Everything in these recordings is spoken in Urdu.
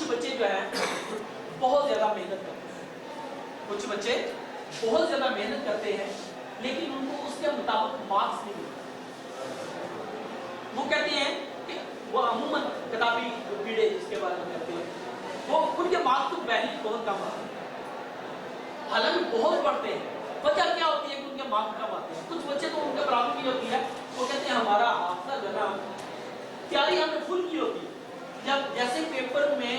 بچے جو ہیں بہت زیادہ محنت کرتے ہیں، کچھ بچے بہت زیادہ محنت کرتے ہیں لیکن ان کو اس کے مطابق مارکس نہیں ملتے۔ وہ کہتے ہیں کہ وہ عموماً کتابی کیڑے جس کے بارے میں کہتے ہیں، وہ ان کے مارکس تو ویلیو بہت کم آتے ہیں، حالانکہ بہت پڑھتے ہیں۔ وجہ کیا ہوتی ہے کہ ان کے مارکس کم آتے ہیں؟ کچھ بچے تو ان کا پرابلم یہ ہوتی ہے، وہ کہتے ہیں ہمارا حافظہ جو ہے نا تیاری ہم نے فل کی ہوتی ہے، جب جیسے پیپر میں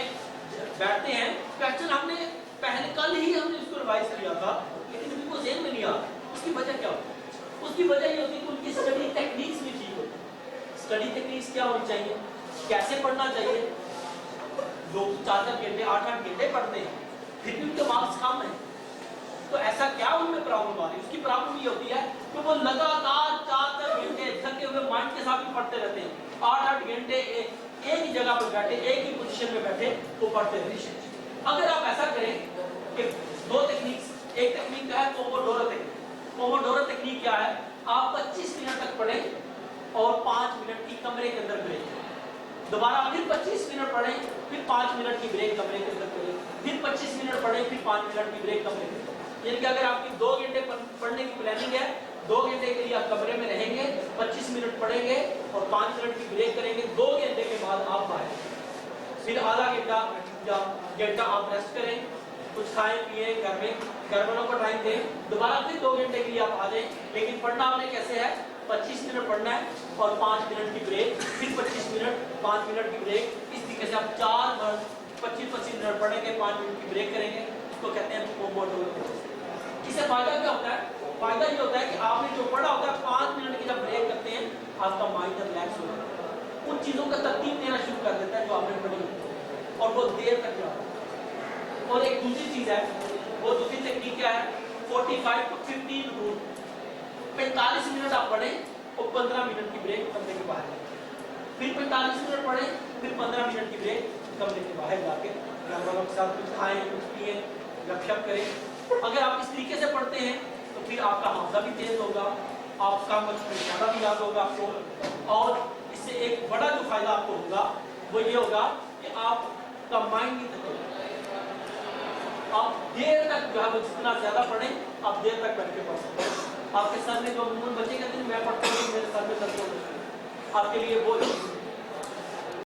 بیٹھتے ہیں کویسچن ہم نے پہلے کل ہی ہم نے اس کو ریوائز کیا تھا لیکن ان کو ذہن میں نہیں آتا۔ اس کی وجہ کیا ہوتی ہے؟ اس کی وجہ یہ ہوتی ہے کہ ان کی اسٹڈی ٹیکنیکس بھی ٹھیک ہوتی ہے۔ اسٹڈی ٹیکنیکس کیا ہونی چاہیے، کیسے پڑھنا چاہیے؟ لوگ 4-4 گھنٹے 8-8 گھنٹے پڑھتے ہیں پھر بھی ان کے مارکس کم ہیں، تو ایسا کیا ان میں پرابلم آ رہی ہے؟ اس کی پرابلم یہ ہوتی ہے کہ وہ لگاتار 4-4 گھنٹے تھکے ہوئے مائنڈ کے ساتھ بھی پڑھتے رہتے ہیں، 8-8 گھنٹے ایک ہی جگہ پر بیٹھے، ایک ہی پوزیشن میں بیٹھے وہ پڑھتے رہتے ہیں۔ اگر آپ ایسا کریں کہ دو ٹیکنیکس، ایک ٹیکنیک کا ہے پوموڈورو ٹیکنیک۔ پوموڈورو ٹیکنیک کیا ہے؟ آپ 25 منٹ تک پڑھیں اور 5 منٹ کی کمرے کے اندر بریک کریں، دوبارہ پھر 25 منٹ پڑھیں، پھر 5 منٹ کی بریک کمرے کے اندر کریں، پھر 25 منٹ پڑھیں، پھر 5 منٹ کی بریک کمرے کے اندر۔ یعنی کہ اگر آپ کی 2 گھنٹے پڑھنے کی پلاننگ ہے، 2 گھنٹے کے لیے آپ کمرے میں رہیں گے، 25 منٹ پڑھیں گے اور 5 منٹ کی بریک کریں گے، 2 گھنٹے کے بعد آپ باہر، پھر آدھا گھنٹہ یا گھنٹہ آپ ریسٹ کریں، کچھ کھائیں پیئیں، گھر میں گھر والوں کو ٹائم دیں، دوبارہ پھر 2 گھنٹے کے لیے آپ آ جائیں۔ لیکن پڑھنا آپ نے کیسے ہے؟ 25 منٹ پڑھنا ہے اور 5 منٹ کی بریک، پھر 25 منٹ 5 منٹ کی بریک، اس طریقے سے آپ 25 منٹ پڑھیں گے، 5 منٹ کی بریک کریں گے، اس کو کہتے ہیں پوموڈورو۔ اس سے فائدہ کیا ہوتا ہے؟ فائدہ یہ ہوتا ہے کہ آپ نے جو پڑھا ہوتا ہے 5 منٹ کی جب بریک کرتے ہیں آپ کا مائنڈ ریلیکس ہو جاتا ہے، ان چیزوں کا ترتیب دینا شروع کر دیتا ہے جو آپ نے پڑھی ہوتی ہے اور وہ دیر تک جاتا ہے۔ اور ایک دوسری چیز ہے، وہ دوسری تکنیک کیا ہے؟ 45 to 15 رول۔ 45 منٹ آپ پڑھیں اور 15 منٹ کی بریک کمرے کے باہر، پھر 45 منٹ پڑھیں، پھر 15 منٹ کی بریک کمرے کے باہر جا کے گھر والوں کے ساتھ کچھ کھائیں، کچھ پیئیں، گپ شپ کریں۔ اگر آپ اس طریقے سے پڑھتے ہیں تو پھر آپ کا حافظہ بھی تیز ہوگا، آپ کا مجموعی زیادہ بھی یاد ہوگا آپ کو، اور اس سے ایک بڑا جو فائدہ آپ کو ہوگا وہ یہ ہوگا کہ آپ کا مائنڈ نہیں تھکے گا، آپ دیر تک جو ہے وہ جتنا زیادہ پڑھیں آپ دیر تک بیٹھ کے پڑھ سکتے ہیں۔ آپ کے سر میں جو عموماً بچے کہتے ہیں میں پڑھتا ہوں میرے سر میں درد ہوتا ہے، آپ کے لیے وہ